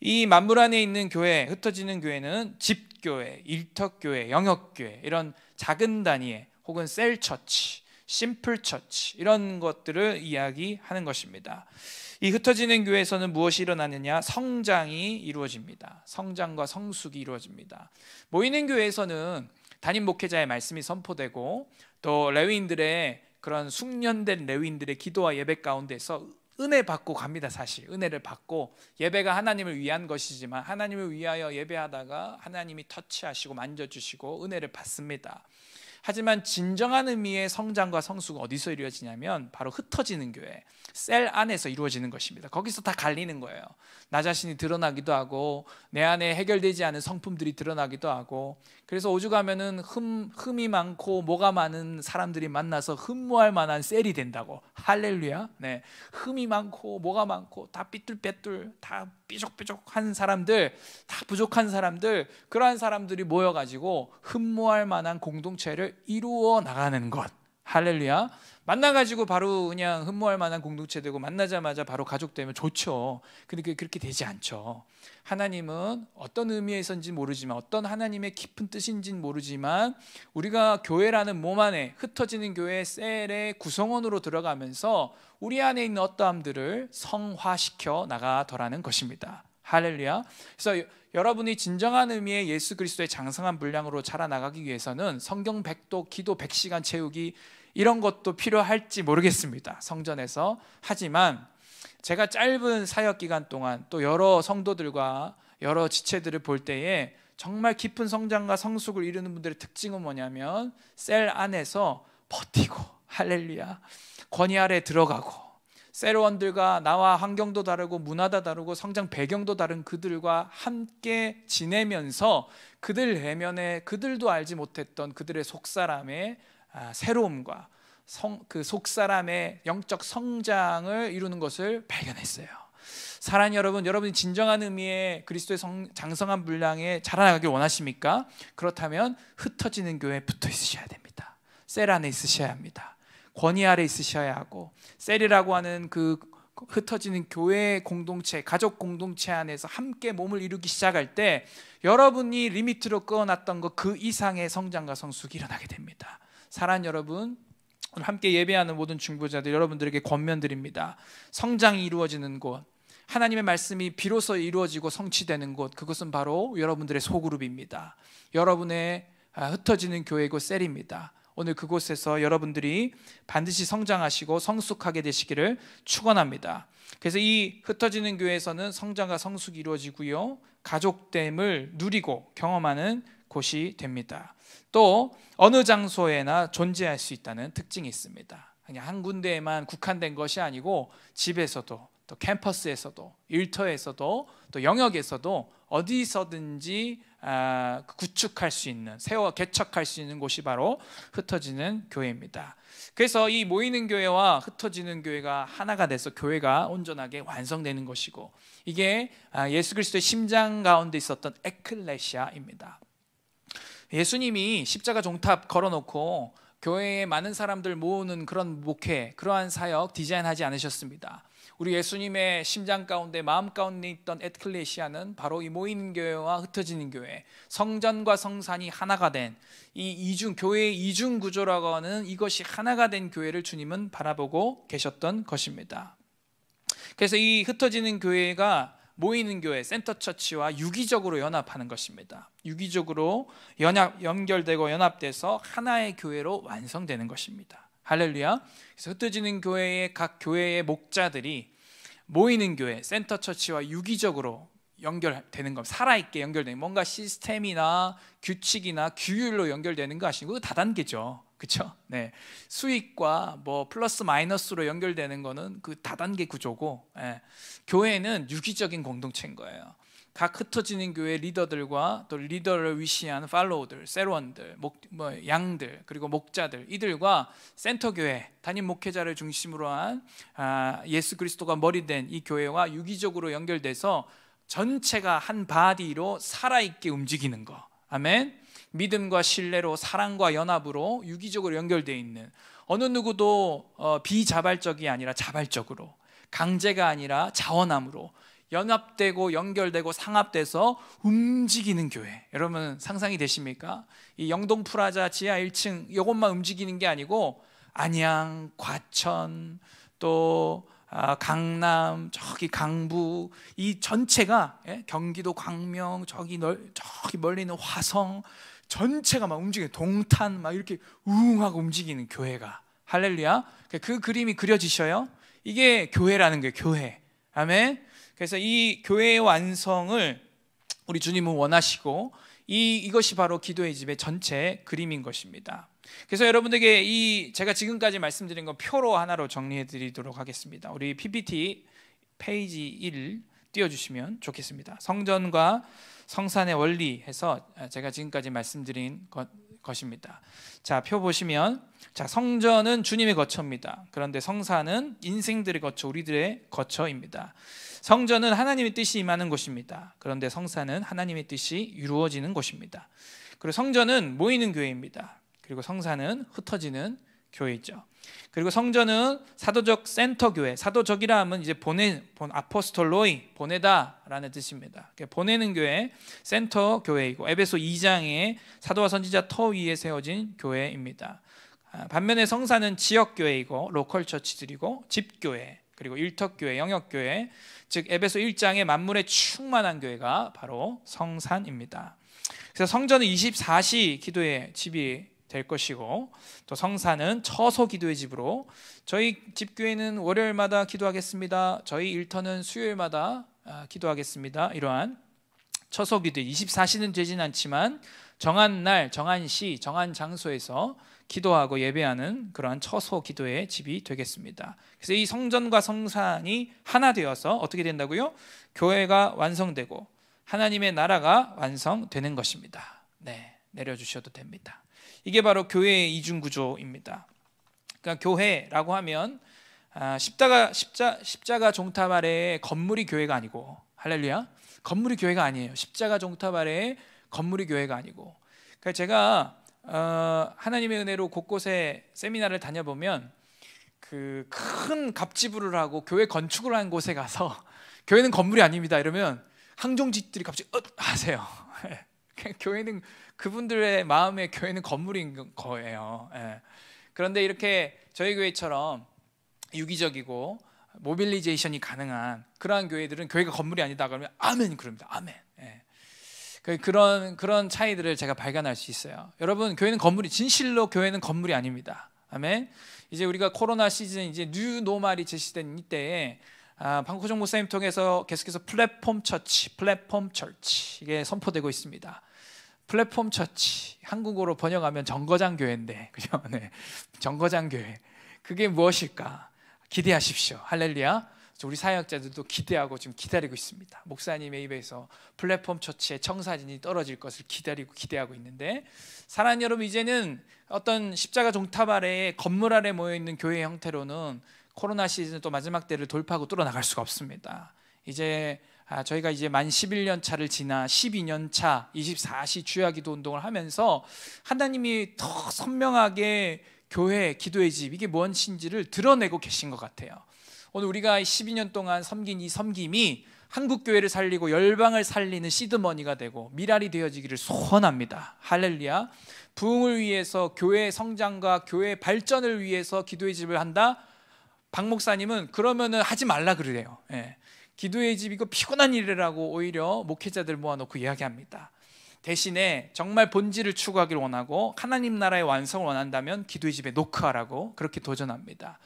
이 만물 안에 있는 교회, 흩어지는 교회는 집교회, 일터교회, 영역교회, 이런 작은 단위의 혹은 셀처치, 심플처치, 이런 것들을 이야기하는 것입니다. 이 흩어지는 교회에서는 무엇이 일어나느냐? 성장이 이루어집니다. 성장과 성숙이 이루어집니다. 모이는 교회에서는 담임 목회자의 말씀이 선포되고, 또 레위인들의 그런 숙련된 레위인들의 기도와 예배 가운데서 은혜 받고 갑니다. 사실 은혜를 받고, 예배가 하나님을 위한 것이지만 하나님을 위하여 예배하다가 하나님이 터치하시고 만져주시고 은혜를 받습니다. 하지만 진정한 의미의 성장과 성숙은 어디서 이루어지냐면 바로 흩어지는 교회, 셀 안에서 이루어지는 것입니다. 거기서 다 갈리는 거예요. 나 자신이 드러나기도 하고 내 안에 해결되지 않은 성품들이 드러나기도 하고, 그래서 오죽하면은 흠이 많고 뭐가 많은 사람들이 만나서 흠모할 만한 셀이 된다고. 할렐루야. 네, 흠이 많고 뭐가 많고 다 삐뚤빼뚤, 다 삐죽삐죽한 사람들, 다 부족한 사람들, 그러한 사람들이 모여가지고 흠모할 만한 공동체를 이루어 나가는 것. 할렐루야. 만나가지고 바로 그냥 흠모할 만한 공동체 되고 만나자마자 바로 가족 되면 좋죠. 근데 그게 그렇게 되지 않죠. 하나님은 어떤 의미에서인지 모르지만, 어떤 하나님의 깊은 뜻인지는 모르지만, 우리가 교회라는 몸 안에, 흩어지는 교회 셀의 구성원으로 들어가면서 우리 안에 있는 어떠함들을 성화시켜 나가더라는 것입니다. 할렐루야. 그래서 여러분이 진정한 의미의 예수 그리스도의 장성한 분량으로 자라나가기 위해서는 성경 100도, 기도 100시간 채우기, 이런 것도 필요할지 모르겠습니다, 성전에서. 하지만 제가 짧은 사역 기간 동안 또 여러 성도들과 여러 지체들을 볼 때에 정말 깊은 성장과 성숙을 이루는 분들의 특징은 뭐냐면, 셀 안에서 버티고, 할렐루야, 권위 아래 들어가고, 셀원들과 나와 환경도 다르고 문화도 다르고 성장 배경도 다른 그들과 함께 지내면서 그들 내면에 그들도 알지 못했던 그들의 속사람의 새로움과 그 속사람의 영적 성장을 이루는 것을 발견했어요. 사랑하는 여러분, 여러분이 진정한 의미의 그리스도의 장성한 분량에 자라나가길 원하십니까? 그렇다면 흩어지는 교회에 붙어 있으셔야 됩니다. 셀 안에 있으셔야 합니다. 권위 아래 있으셔야 하고, 셀이라고 하는 그 흩어지는 교회 공동체, 가족 공동체 안에서 함께 몸을 이루기 시작할 때 여러분이 리미트로 끊어놨던 것 그 이상의 성장과 성숙이 일어나게 됩니다. 사랑하는 여러분, 오늘 함께 예배하는 모든 중보자들, 여러분들에게 권면드립니다. 성장이 이루어지는 곳, 하나님의 말씀이 비로소 이루어지고 성취되는 곳, 그것은 바로 여러분들의 소그룹입니다. 여러분의 흩어지는 교회고 셀입니다. 오늘 그곳에서 여러분들이 반드시 성장하시고 성숙하게 되시기를 축원합니다. 그래서 이 흩어지는 교회에서는 성장과 성숙이 이루어지고요, 가족됨을 누리고 경험하는 곳이 됩니다. 또 어느 장소에나 존재할 수 있다는 특징이 있습니다. 그냥 한 군데에만 국한된 것이 아니고 집에서도, 또 캠퍼스에서도, 일터에서도, 또 영역에서도 어디서든지 구축할 수 있는, 세워 개척할 수 있는 곳이 바로 흩어지는 교회입니다. 그래서 이 모이는 교회와 흩어지는 교회가 하나가 돼서 교회가 온전하게 완성되는 것이고, 이게 예수 그리스도의 심장 가운데 있었던 에클레시아입니다. 예수님이 십자가 종탑 걸어놓고 교회에 많은 사람들 모으는 그런 목회, 그러한 사역 디자인하지 않으셨습니다. 우리 예수님의 심장 가운데, 마음 가운데 있던 에클레시아는 바로 이 모이는 교회와 흩어지는 교회, 성전과 성산이 하나가 된 이 교회의 이중 구조라고 하는 이것이 하나가 된 교회를 주님은 바라보고 계셨던 것입니다. 그래서 이 흩어지는 교회가 모이는 교회, 센터처치와 유기적으로 연합하는 것입니다. 유기적으로 연결되고 연합돼서 하나의 교회로 완성되는 것입니다. 할렐루야. 그래서 흩어지는 교회의 각 교회의 목자들이 모이는 교회, 센터처치와 유기적으로 연결되는 것, 살아있게 연결되는, 뭔가 시스템이나 규칙이나 규율로 연결되는 거 아시고, 다단계죠. 그렇죠? 네. 수익과 뭐 플러스 마이너스로 연결되는 거는 그 다단계 구조고, 교회는 유기적인 공동체인 거예요. 각 흩어지는 교회 리더들과 또 리더를 위시한 팔로우들, 셀원들, 양들, 그리고 목자들, 이들과 센터교회, 담임 목회자를 중심으로 한 예수 그리스도가 머리된 이 교회와 유기적으로 연결돼서 전체가 한 바디로 살아있게 움직이는 거. 아멘. 믿음과 신뢰로, 사랑과 연합으로 유기적으로 연결되어 있는, 어느 누구도 비자발적이 아니라 자발적으로, 강제가 아니라 자원함으로 연합되고 연결되고 상합돼서 움직이는 교회. 여러분 상상이 되십니까? 이 영동 프라자 지하 1층 이것만 움직이는 게 아니고, 안양, 과천, 또 강남, 저기 강부, 이 전체가, 경기도 광명, 저기 멀리 있는 화성, 전체가 막 움직이는, 동탄 막 이렇게 우웅하고 움직이는 교회가, 할렐루야. 그 그림이 그려지셔요. 이게 교회라는 거예요. 교회. 아멘. 그래서 이 교회의 완성을 우리 주님은 원하시고, 이것이 바로 기도의 집의 전체 그림인 것입니다. 그래서 여러분들에게 제가 지금까지 말씀드린 건 표로 하나로 정리해 드리도록 하겠습니다. 우리 PPT 페이지 1 띄워주시면 좋겠습니다. 성전과 성산의 원리 해서 제가 지금까지 말씀드린 것입니다. 자, 표 보시면, 자, 성전은 주님의 거처입니다. 그런데 성산은 인생들의 거처, 우리들의 거처입니다. 성전은 하나님의 뜻이 임하는 곳입니다. 그런데 성산은 하나님의 뜻이 이루어지는 곳입니다. 그리고 성전은 모이는 교회입니다. 그리고 성산은 흩어지는 교회이죠. 그리고 성전은 사도적 센터 교회, 사도적이라 하면 이제 아포스톨로이, 보내다라는 뜻입니다. 보내는 교회, 센터 교회이고, 에베소 2장에 사도와 선지자 터 위에 세워진 교회입니다. 반면에 성산은 지역 교회이고, 로컬 처치들이고, 집교회, 그리고 일터교회, 영역교회, 즉 에베소 1장의 만물에 충만한 교회가 바로 성산입니다. 그래서 성전은 24시 기도의 집이 될 것이고, 또 성산은 처소 기도의 집으로, 저희 집교회는 월요일마다 기도하겠습니다, 저희 일터는 수요일마다 기도하겠습니다, 이러한 처소 기도, 24시는 되진 않지만 정한 날, 정한 시, 정한 장소에서 기도하고 예배하는 그러한 처소 기도의 집이 되겠습니다. 그래서 이 성전과 성산이 하나 되어서 어떻게 된다고요? 교회가 완성되고 하나님의 나라가 완성되는 것입니다. 네, 내려주셔도 됩니다. 이게 바로 교회의 이중 구조입니다. 그러니까 교회라고 하면 십자가 종탑 아래에 건물이 교회가 아니고, 할렐루야, 건물이 교회가 아니에요. 십자가 종탑 아래에 건물이 교회가 아니고. 그러니까 제가 하나님의 은혜로 곳곳에 세미나를 다녀보면 그 큰 갑지부를 하고 교회 건축을 한 곳에 가서 교회는 건물이 아닙니다 이러면 항종직들이 갑자기 하세요. 교회는, 그분들의 마음에 교회는 건물인 거예요. 그런데 이렇게 저희 교회처럼 유기적이고 모빌리제이션이 가능한 그러한 교회들은 교회가 건물이 아니다 그러면 아멘 그럽니다. 아멘. 그런 차이들을 제가 발견할 수 있어요. 여러분, 교회는 건물이, 진실로 교회는 건물이 아닙니다. 아멘. 이제 우리가 코로나 시즌, 이제 뉴 노멀이 제시된 이때에 방코정 목사님 통해서 계속해서 플랫폼 처치 이게 선포되고 있습니다. 플랫폼 처치, 한국어로 번역하면 정거장 교회인데, 그죠? 네, 정거장 교회. 그게 무엇일까? 기대하십시오. 할렐루야. 우리 사역자들도 기대하고 지금 기다리고 있습니다. 목사님의 입에서 플랫폼 처치의 청사진이 떨어질 것을 기대하고 있는데, 사랑하는 여러분, 이제는 어떤 십자가 종탑 아래에 건물 아래 모여 있는 교회 형태로는 코로나 시즌 또 마지막 때를 돌파하고 뚫어 나갈 수가 없습니다. 이제 저희가 이제 만 11년 차를 지나 12년 차 24시 주야기도 운동을 하면서 하나님이 더 선명하게 교회, 기도의 집, 이게 무엇인지를 드러내고 계신 것 같아요. 오늘 우리가 12년 동안 섬긴 이 섬김이 한국교회를 살리고 열방을 살리는 시드머니가 되고 미랄이 되어지기를 소원합니다. 할렐루야. 부흥을 위해서, 교회 성장과 교회 발전을 위해서 기도의 집을 한다? 박 목사님은 그러면은 하지 말라 그래요. 기도의 집, 이거 피곤한 일이라고 오히려 목회자들 모아놓고 이야기합니다. 대신에 정말 본질을 추구하기를 원하고 하나님 나라의 완성을 원한다면 기도의 집에 노크하라고 그렇게 도전합니다.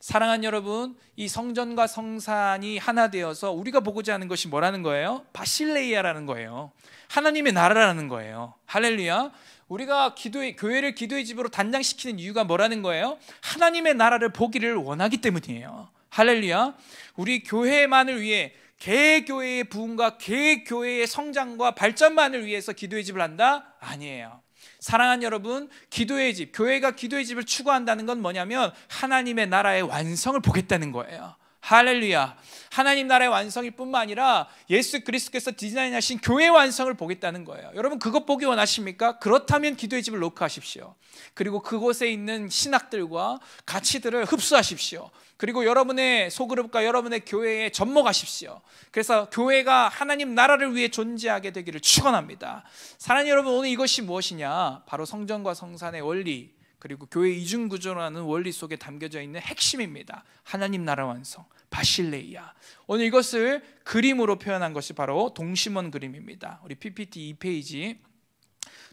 사랑하는 여러분, 이 성전과 성산이 하나 되어서 우리가 보고자 하는 것이 뭐라는 거예요? 바실레이아라는 거예요. 하나님의 나라라는 거예요. 할렐루야. 우리가 교회를 기도의 집으로 단장시키는 이유가 뭐라는 거예요? 하나님의 나라를 보기를 원하기 때문이에요. 할렐루야. 우리 교회만을 위해, 개교회의 부흥과 개교회의 성장과 발전만을 위해서 기도의 집을 한다? 아니에요. 사랑하는 여러분, 기도의 집, 교회가 기도의 집을 추구한다는 건 뭐냐면 하나님의 나라의 완성을 보겠다는 거예요. 할렐루야. 하나님 나라의 완성일 뿐만 아니라 예수 그리스도께서 디자인하신 교회의 완성을 보겠다는 거예요. 여러분, 그것 보기 원하십니까? 그렇다면 기도의 집을 노크하십시오. 그리고 그곳에 있는 신학들과 가치들을 흡수하십시오. 그리고 여러분의 소그룹과 여러분의 교회에 접목하십시오. 그래서 교회가 하나님 나라를 위해 존재하게 되기를 축원합니다. 사랑하는 여러분, 오늘 이것이 무엇이냐? 바로 성전과 성산의 원리, 그리고 교회 이중구조라는 원리 속에 담겨져 있는 핵심입니다. 하나님 나라 완성, 바실레이아. 오늘 이것을 그림으로 표현한 것이 바로 동심원 그림입니다. 우리 PPT 2페이지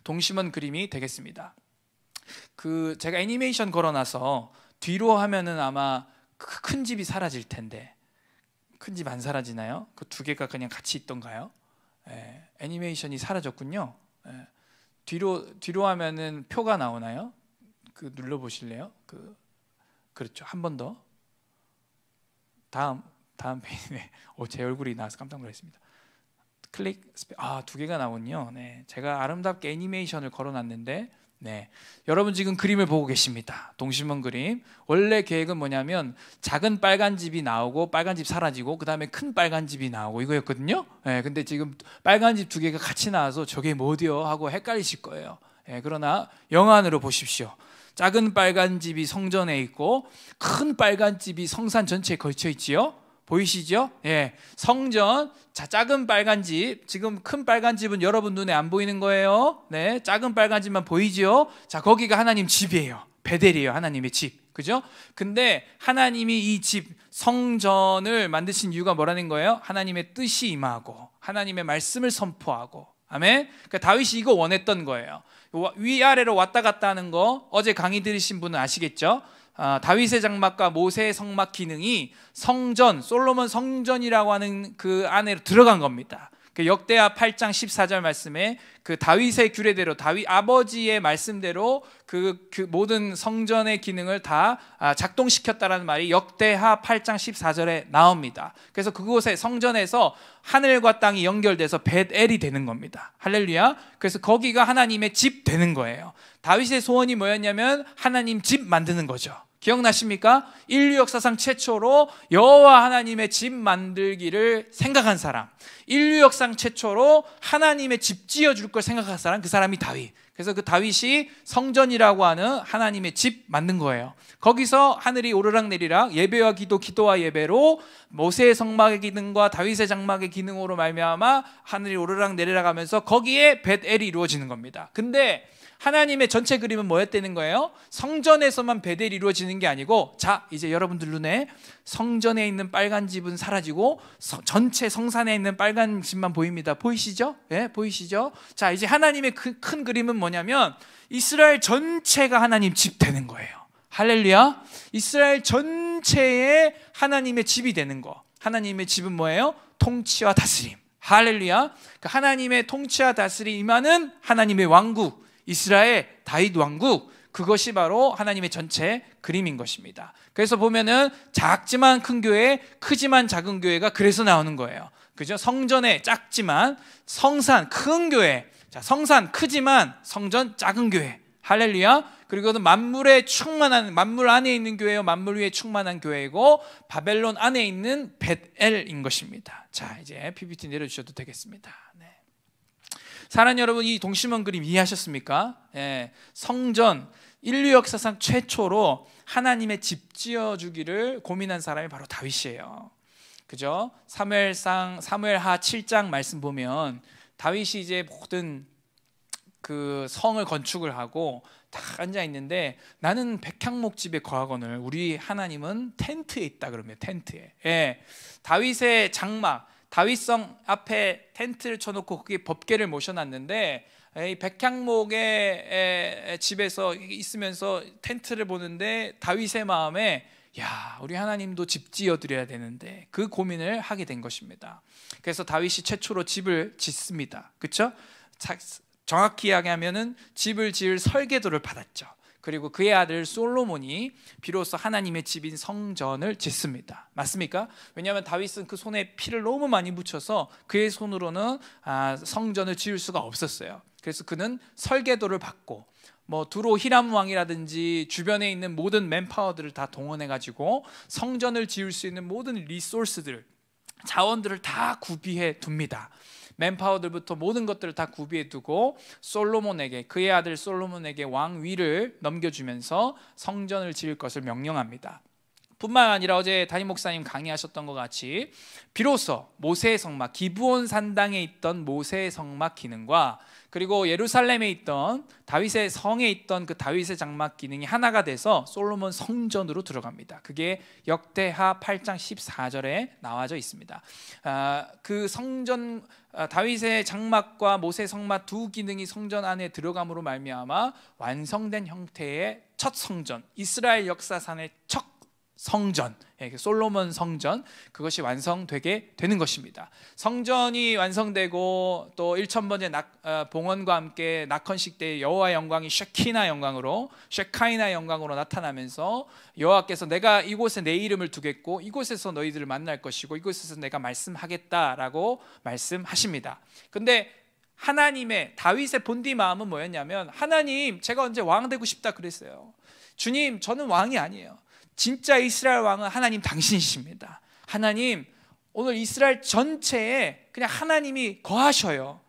동심원 그림이 되겠습니다. 제가 애니메이션 걸어놔서 뒤로 하면은 아마 큰 집이 사라질 텐데, 큰 집 안 사라지나요? 그 두 개가 그냥 같이 있던가요? 애니메이션이 사라졌군요. 뒤로 하면은 표가 나오나요? 눌러 보실래요? 그렇죠. 한 번 더. 다음 페이지네. 제 얼굴이 나와서 깜짝 놀랐습니다. 클릭. 두 개가 나오군요. 제가 아름답게 애니메이션을 걸어놨는데, 여러분 지금 그림을 보고 계십니다. 동심원 그림. 원래 계획은 뭐냐면 작은 빨간 집이 나오고 빨간 집 사라지고 그 다음에 큰 빨간 집이 나오고 이거였거든요. 근데 지금 빨간 집 두 개가 같이 나와서 저게 뭐디요? 하고 헷갈리실 거예요. 그러나 영안으로 보십시오. 작은 빨간 집이 성전에 있고 큰 빨간 집이 성산 전체에 걸쳐 있지요. 보이시죠? 성전. 자, 작은 빨간 집. 지금 큰 빨간 집은 여러분 눈에 안 보이는 거예요. 작은 빨간 집만 보이죠? 자, 거기가 하나님 집이에요. 베델이에요. 하나님의 집. 그죠? 근데 하나님이 이 집 성전을 만드신 이유가 뭐라는 거예요? 하나님의 뜻이 임하고 하나님의 말씀을 선포하고. 아멘. 그러니까 다윗이 이거 원했던 거예요. 위아래로 왔다 갔다 하는 거 어제 강의 들으신 분은 아시겠죠? 다윗의 장막과 모세의 성막 기능이 성전, 솔로몬 성전이라고 하는 그 안에 들어간 겁니다. 그 역대하 8장 14절 말씀에 그 다윗의 규례대로, 다윗 아버지의 말씀대로 그 모든 성전의 기능을 다 작동시켰다라는 말이 역대하 8장 14절에 나옵니다. 그래서 그곳에 성전에서 하늘과 땅이 연결돼서 벳엘이 되는 겁니다. 할렐루야. 그래서 거기가 하나님의 집 되는 거예요. 다윗의 소원이 뭐였냐면 하나님 집 만드는 거죠. 기억나십니까? 인류 역사상 최초로 여호와 하나님의 집 만들기를 생각한 사람, 인류 역사상 최초로 하나님의 집 지어줄 걸 생각한 사람, 그 사람이 다윗. 그래서 그 다윗이 성전이라고 하는 하나님의 집 만든 거예요. 거기서 하늘이 오르락내리락, 예배와 기도, 기도와 예배로 모세의 성막의 기능과 다윗의 장막의 기능으로 말미암아 하늘이 오르락내리락 하면서 거기에 벳엘이 이루어지는 겁니다. 근데 하나님의 전체 그림은 뭐였다는 거예요? 성전에서만 벳엘이 이루어지는 게 아니고, 자, 이제 여러분들 눈에 성전에 있는 빨간 집은 사라지고 전체 성산에 있는 빨간 집만 보입니다. 보이시죠? 예, 보이시죠? 자, 이제 하나님의 큰 그림은 뭐냐면 이스라엘 전체가 하나님 집 되는 거예요. 할렐루야. 이스라엘 전체에 하나님의 집이 되는 거. 하나님의 집은 뭐예요? 통치와 다스림. 할렐루야. 그 하나님의 통치와 다스림 임하는 하나님의 왕국, 이스라엘 다윗 왕국, 그것이 바로 하나님의 전체 그림인 것입니다. 그래서 보면은 작지만 큰 교회, 크지만 작은 교회가 그래서 나오는 거예요. 그죠? 성전에 작지만 성산 큰 교회, 자, 성산 크지만 성전 작은 교회. 할렐루야. 그리고는 만물에 충만한, 만물 안에 있는 교회요, 만물 위에 충만한 교회이고 바벨론 안에 있는 벳엘인 것입니다. 자, 이제 PPT 내려주셔도 되겠습니다. 네. 사랑하는 여러분, 이 동심원 그림 이해하셨습니까? 예, 성전, 인류 역사상 최초로 하나님의 집 지어주기를 고민한 사람이 바로 다윗이에요. 그죠? 사무엘하 7장 말씀 보면 다윗이 이제 모든 그 성을 건축을 하고 딱 앉아 있는데, 나는 백향목 집에 거하거늘 우리 하나님은 텐트에 있다 그러면 텐트에. 예, 다윗의 장막, 다윗성 앞에 텐트를 쳐놓고 거기에 법궤를 모셔놨는데, 이 백향목의 집에서 있으면서 텐트를 보는데 다윗의 마음에, 야, 우리 하나님도 집 지어드려야 되는데, 그 고민을 하게 된 것입니다. 그래서 다윗이 최초로 집을 짓습니다. 그렇죠? 정확히 이야기하면은 집을 지을 설계도를 받았죠. 그리고 그의 아들 솔로몬이 비로소 하나님의 집인 성전을 짓습니다. 맞습니까? 왜냐하면 다윗은 그 손에 피를 너무 많이 묻혀서 그의 손으로는 성전을 지을 수가 없었어요. 그래서 그는 설계도를 받고 뭐 두로 히람 왕이라든지 주변에 있는 모든 맨파워들을 다 동원해 가지고 성전을 지을 수 있는 모든 리소스들, 자원들을 다 구비해 둡니다. 맨파워들부터 모든 것들을 다 구비해 두고 솔로몬에게, 그의 아들 솔로몬에게 왕위를 넘겨주면서 성전을 지을 것을 명령합니다. 뿐만 아니라 어제 담임 목사님 강의하셨던 것 같이 비로소 모세의 성막, 기브온 산당에 있던 모세의 성막 기능과 그리고 예루살렘에 있던 다윗의 성에 있던 그 다윗의 장막 기능이 하나가 돼서 솔로몬 성전으로 들어갑니다. 그게 역대하 8장 14절에 나와져 있습니다. 그 성전, 다윗의 장막과 모세의 성막 두 기능이 성전 안에 들어감으로 말미암아 완성된 형태의 첫 성전, 이스라엘 역사상의 첫 성전, 솔로몬 성전, 그것이 완성되게 되는 것입니다. 성전이 완성되고 또 1000번째 봉헌과 함께 낙헌식 때 여호와의 영광이 쉐카이나 영광으로 나타나면서 여호와께서 내가 이곳에 내 이름을 두겠고 이곳에서 너희들을 만날 것이고 이곳에서 내가 말씀하겠다라고 말씀하십니다. 근데 하나님의, 다윗의 본디 마음은 뭐였냐면, 하나님, 제가 언제 왕 되고 싶다 그랬어요. 주님, 저는 왕이 아니에요. 진짜 이스라엘 왕은 하나님 당신이십니다. 하나님, 오늘 이스라엘 전체에 그냥 하나님이 거하셔요.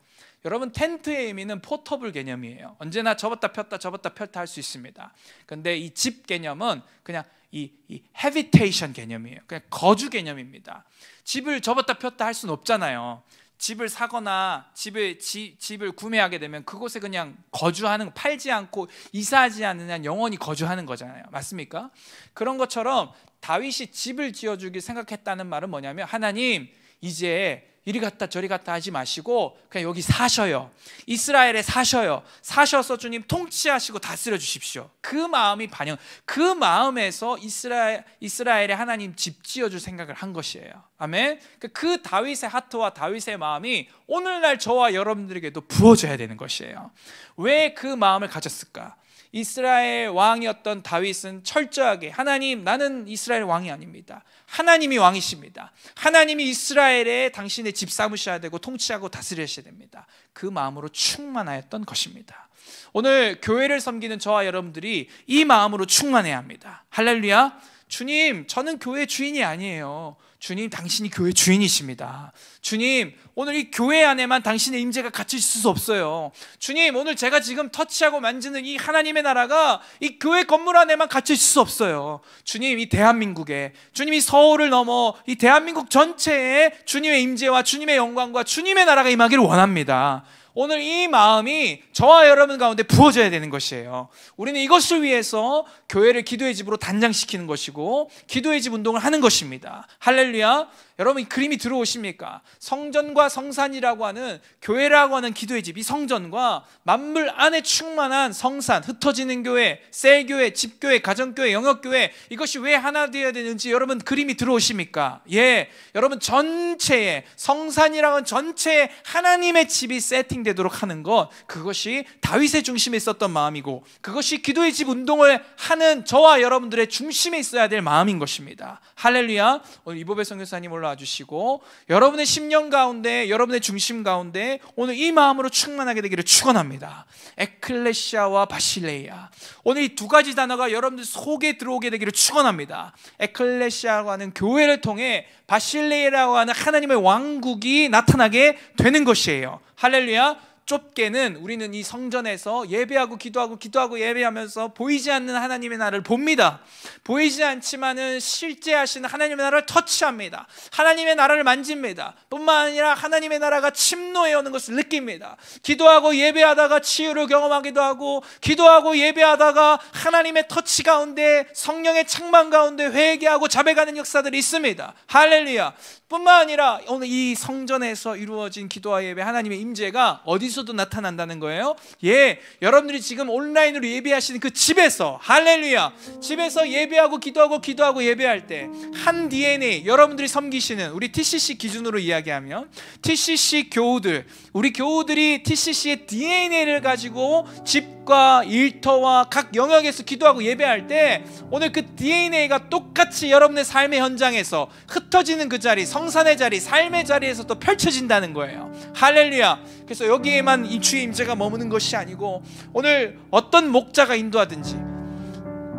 여러분, 텐트의 의미는 포터블 개념이에요. 언제나 접었다 폈다 할 수 있습니다. 그런데 이 집 개념은 그냥 이 해비테이션 개념이에요. 그냥 거주 개념입니다. 집을 접었다 폈다 할 수는 없잖아요. 집을 사거나 집을 구매하게 되면 그곳에 그냥 거주하는, 팔지 않고 이사하지 않는 한 영원히 거주하는 거잖아요. 맞습니까? 그런 것처럼 다윗이 집을 지어주길 생각했다는 말은 뭐냐면, 하나님, 이제 이리 갔다 저리 갔다 하지 마시고 그냥 여기 사셔요. 이스라엘에 사셔요. 사셔서 주님 통치하시고 다스려 주십시오. 그 마음이 그 마음에서 이스라엘의 하나님 집 지어줄 생각을 한 것이에요. 아멘. 그 다윗의 하트와 다윗의 마음이 오늘날 저와 여러분들에게도 부어져야 되는 것이에요. 왜 그 마음을 가졌을까? 이스라엘 왕이었던 다윗은 철저하게 하나님, 나는 이스라엘 왕이 아닙니다. 하나님이 왕이십니다. 하나님이 이스라엘에 당신의 집 삼으셔야 되고 통치하고 다스리셔야 됩니다. 그 마음으로 충만하였던 것입니다. 오늘 교회를 섬기는 저와 여러분들이 이 마음으로 충만해야 합니다. 할렐루야. 주님, 저는 교회 주인이 아니에요. 주님, 당신이 교회 주인이십니다. 주님, 오늘 이 교회 안에만 당신의 임재가 갇혀 있을 수 없어요. 주님, 오늘 제가 지금 터치하고 만지는 이 하나님의 나라가 이 교회 건물 안에만 갇혀 있을 수 없어요. 주님, 이 대한민국에, 주님, 이 서울을 넘어 이 대한민국 전체에 주님의 임재와 주님의 영광과 주님의 나라가 임하기를 원합니다. 오늘 이 마음이 저와 여러분 가운데 부어져야 되는 것이에요. 우리는 이것을 위해서 교회를 기도의 집으로 단장시키는 것이고 기도의 집 운동을 하는 것입니다. 할렐루야. 여러분, 이 그림이 들어오십니까? 성전과 성산이라고 하는, 교회라고 하는 기도의 집, 이 성전과 만물 안에 충만한 성산, 흩어지는 교회, 셀교회, 집교회, 가정교회, 영역교회, 이것이 왜 하나 되어야 되는지 여러분 그림이 들어오십니까? 예, 여러분 전체에, 성산이라고 하는 전체에 하나님의 집이 세팅되도록 하는 것, 그것이 다윗의 중심에 있었던 마음이고 그것이 기도의 집 운동을 하는 저와 여러분들의 중심에 있어야 될 마음인 것입니다. 할렐루야. 오늘 이보배 선교사님 올라와 주시고 여러분의 심령 가운데, 여러분의 중심 가운데 오늘 이 마음으로 충만하게 되기를 축원합니다. 에클레시아와 바실레이아, 오늘 이 두 가지 단어가 여러분들 속에 들어오게 되기를 축원합니다. 에클레시아라고 하는 교회를 통해 바실레이라고 하는 하나님의 왕국이 나타나게 되는 것이에요. 할렐루야. 좁게는 우리는 이 성전에서 예배하고 기도하고 예배하면서 보이지 않는 하나님의 나라를 봅니다. 보이지 않지만은 실제 하시는 하나님의 나라를 터치합니다. 하나님의 나라를 만집니다. 뿐만 아니라 하나님의 나라가 침노해 오는 것을 느낍니다. 기도하고 예배하다가 치유를 경험하기도 하고, 기도하고 예배하다가 하나님의 터치 가운데, 성령의 창만 가운데 회개하고 자백하는 역사들이 있습니다. 할렐루야. 뿐만 아니라 오늘 이 성전에서 이루어진 기도와 예배, 하나님의 임재가 어디서도 나타난다는 거예요. 예, 여러분들이 지금 온라인으로 예배하시는 그 집에서, 할렐루야, 집에서 예배하고 기도하고 예배할 때 한 DNA, 여러분들이 섬기시는 우리 TCC 기준으로 이야기하면 TCC 교우들, 우리 교우들이 TCC의 DNA를 가지고 집과 일터와 각 영역에서 기도하고 예배할 때 오늘 그 DNA가 똑같이 여러분의 삶의 현장에서 흩어지는 그 자리, 성산의 자리, 삶의 자리에서 또 펼쳐진다는 거예요. 할렐루야. 그래서 여기에만 이 주의 임재가 머무는 것이 아니고 오늘 어떤 목자가 인도하든지,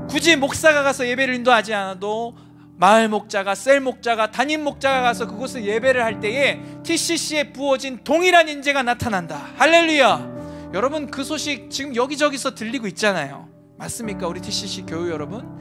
굳이 목사가 가서 예배를 인도하지 않아도 마을 목자가, 셀 목자가, 담임 목자가 가서 그곳을 예배를 할 때에 TCC에 부어진 동일한 임재가 나타난다. 할렐루야. 여러분, 그 소식 지금 여기저기서 들리고 있잖아요. 맞습니까? 우리 TCC 교회 여러분,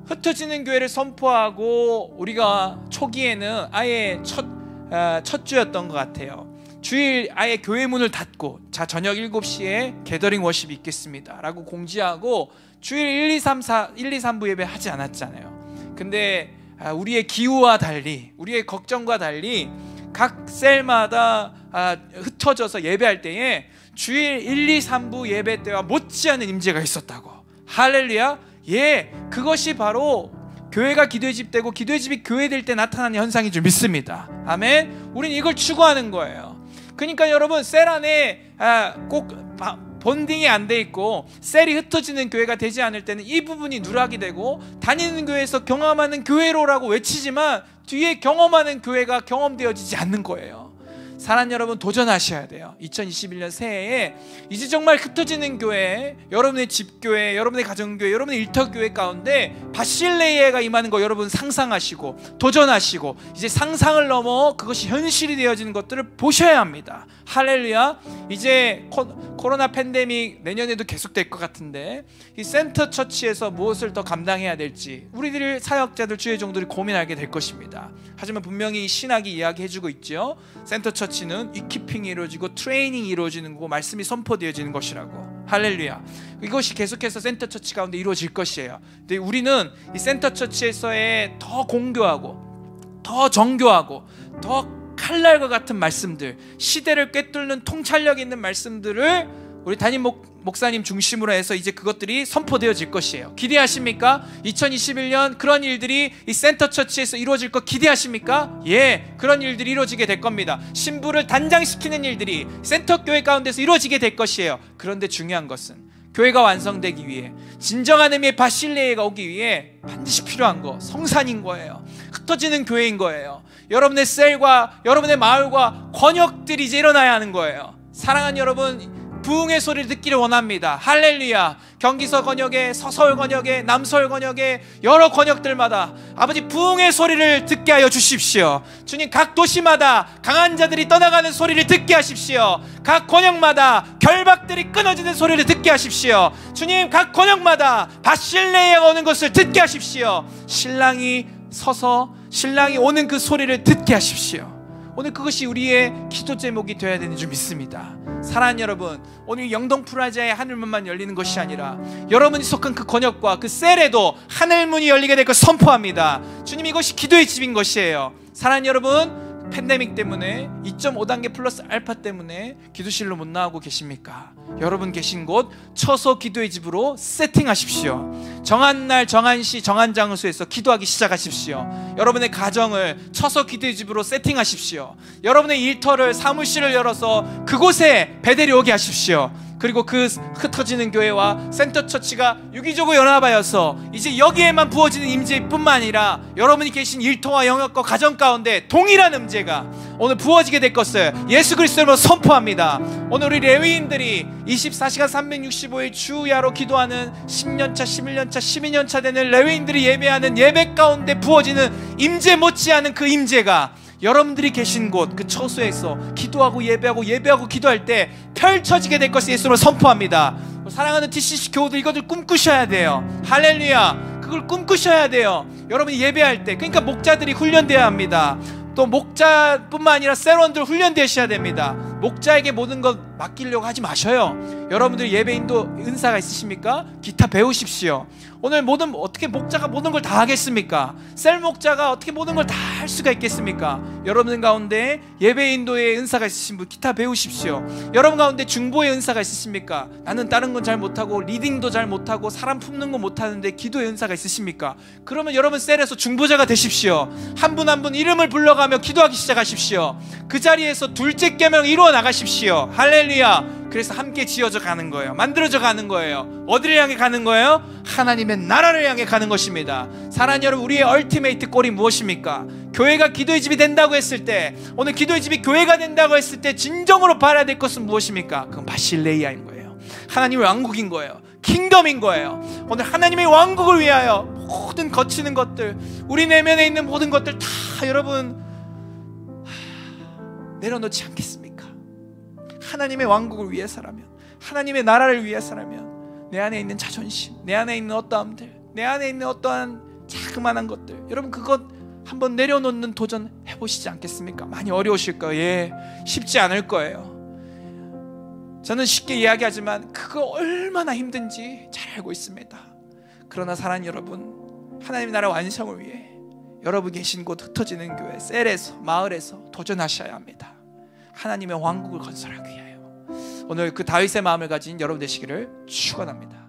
흩어지는 교회를 선포하고 우리가 초기에는 아예 첫 주였던 것 같아요. 주일 아예 교회 문을 닫고, 자, 저녁 7시에 게더링 워십이 있겠습니다 라고 공지하고 주일 1, 2, 3부 예배 하지 않았잖아요. 근데 우리의 기우와 달리, 우리의 걱정과 달리 각 셀마다 흩어져서 예배할 때에 주일 1, 2, 3부 예배 때와 못지않은 임재가 있었다고. 할렐루야. 예, 그것이 바로 교회가 기도의 집 되고 기도의 집이 교회 될 때 나타나는 현상인 줄 믿습니다. 아멘. 우린 이걸 추구하는 거예요. 그러니까 여러분, 셀 안에 꼭 본딩이 안 돼 있고 셀이 흩어지는 교회가 되지 않을 때는 이 부분이 누락이 되고, 다니는 교회에서 경험하는 교회로라고 외치지만 뒤에 경험하는 교회가 경험되어지지 않는 거예요. 사랑하는 여러분, 도전하셔야 돼요. 2021년 새해에 이제 정말 흩어지는 교회, 여러분의 집교회, 여러분의 가정교회, 여러분의 일터교회 가운데 바실레이아가 임하는 거 여러분 상상하시고 도전하시고 이제 상상을 넘어 그것이 현실이 되어지는 것들을 보셔야 합니다. 할렐루야. 이제 코로나 팬데믹 내년에도 계속될 것 같은데 이 센터 처치에서 무엇을 더 감당해야 될지 우리들 사역자들, 주의 종들이 고민하게 될 것입니다. 하지만 분명히 신학이 이야기해주고 있죠. 센터 처치는 이키핑이 이루어지고 트레이닝이 이루어지는 거고 말씀이 선포되어지는 것이라고. 할렐루야. 이것이 계속해서 센터 처치 가운데 이루어질 것이에요. 근데 우리는 이 센터 처치에서의 더 공교하고 더 정교하고 더 칼날과 같은 말씀들, 시대를 꿰뚫는 통찰력 있는 말씀들을 우리 담임 목사님 중심으로 해서 이제 그것들이 선포되어질 것이에요. 기대하십니까? 2021년 그런 일들이 이 센터처치에서 이루어질 거 기대하십니까? 예, 그런 일들이 이루어지게 될 겁니다. 신부를 단장시키는 일들이 센터교회 가운데서 이루어지게 될 것이에요. 그런데 중요한 것은 교회가 완성되기 위해, 진정한 의미의 바실레이가 오기 위해 반드시 필요한 거 성산인 거예요. 흩어지는 교회인 거예요. 여러분의 셀과 여러분의 마을과 권역들이 이제 일어나야 하는 거예요. 사랑하는 여러분, 부흥의 소리를 듣기를 원합니다. 할렐루야. 경기서 권역에, 서서울 권역에, 남서울 권역에, 여러 권역들마다 아버지 부흥의 소리를 듣게 하여 주십시오. 주님, 각 도시마다 강한 자들이 떠나가는 소리를 듣게 하십시오. 각 권역마다 결박들이 끊어지는 소리를 듣게 하십시오. 주님, 각 권역마다 바실레아가 오는 것을 듣게 하십시오. 신랑이 서서 신랑이 오는 그 소리를 듣게 하십시오. 오늘 그것이 우리의 기도 제목이 되어야 되는 줄 믿습니다. 사랑하는 여러분, 오늘 영동 프라자의 하늘문만 열리는 것이 아니라 여러분이 속한 그 권역과 그 셀에도 하늘문이 열리게 될 것을 선포합니다. 주님, 이것이 기도의 집인 것이에요. 사랑하는 여러분, 팬데믹 때문에 2.5단계 플러스 알파 때문에 기도실로 못 나오고 계십니까? 여러분 계신 곳 처소 기도의 집으로 세팅하십시오. 정한 날, 정한 시, 정한 장소에서 기도하기 시작하십시오. 여러분의 가정을 처소 기도의 집으로 세팅하십시오. 여러분의 일터를, 사무실을 열어서 그곳에 베델이 오게 하십시오. 그리고 그 흩어지는 교회와 센터처치가 유기적으로 연합하여서 이제 여기에만 부어지는 임재뿐만 아니라 여러분이 계신 일터와 영역과 가정 가운데 동일한 임재가 오늘 부어지게 될 것을 예수 그리스도로 선포합니다. 오늘 우리 레위인들이 24시간 365일 주야로 기도하는 10년차, 11년차, 12년차 되는 레위인들이 예배하는 예배 가운데 부어지는 임재 못지않은 그 임재가 여러분들이 계신 곳 그 처소에서 기도하고 예배하고 기도할 때 펼쳐지게 될 것을 예수로 선포합니다. 사랑하는 TCC 교우들, 이것을 꿈꾸셔야 돼요. 할렐루야. 그걸 꿈꾸셔야 돼요. 여러분이 예배할 때, 그러니까 목자들이 훈련되어야 합니다. 또 목자뿐만 아니라 셀원들 훈련되셔야 됩니다. 목자에게 모든 것 맡기려고 하지 마셔요. 여러분들 예배인도 은사가 있으십니까? 기타 배우십시오. 오늘 어떻게 목자가 모든 걸 다 하겠습니까? 셀 목자가 어떻게 모든 걸 다 할 수가 있겠습니까? 여러분 가운데 예배인도의 은사가 있으신 분 기타 배우십시오. 여러분 가운데 중보의 은사가 있으십니까? 나는 다른 건 잘 못하고 리딩도 잘 못하고 사람 품는 거 못하는데 기도의 은사가 있으십니까? 그러면 여러분 셀에서 중보자가 되십시오. 한 분 한 분 이름을 불러가며 기도하기 시작하십시오. 그 자리에서 둘째 계명 이루어 나가십시오. 할렐루야. 그래서 함께 지어져 가는 거예요. 만들어져 가는 거예요. 어디를 향해 가는 거예요? 하나님의 나라를 향해 가는 것입니다. 사랑하는 여러분, 우리의 얼티메이트 골이 무엇입니까? 교회가 기도의 집이 된다고 했을 때, 오늘 기도의 집이 교회가 된다고 했을 때 진정으로 바라야 될 것은 무엇입니까? 그건 바실레이아인 거예요. 하나님의 왕국인 거예요. 킹덤인 거예요. 오늘 하나님의 왕국을 위하여 모든 거치는 것들, 우리 내면에 있는 모든 것들 다 여러분 내려놓지 않겠습니까? 하나님의 왕국을 위해서라면, 하나님의 나라를 위해서라면 내 안에 있는 자존심, 내 안에 있는 어떠함들, 내 안에 있는 어떠한 자그마한 것들, 여러분 그것 한번 내려놓는 도전 해보시지 않겠습니까? 많이 어려우실 거예요. 예, 쉽지 않을 거예요. 저는 쉽게 이야기하지만 그거 얼마나 힘든지 잘 알고 있습니다. 그러나 사랑하는 여러분, 하나님의 나라 완성을 위해 여러분 계신 곳 흩어지는 교회, 셀에서, 마을에서 도전하셔야 합니다. 하나님의 왕국을 건설하기 위하여. 오늘 그 다윗의 마음을 가진 여러분 되시기를 축원합니다.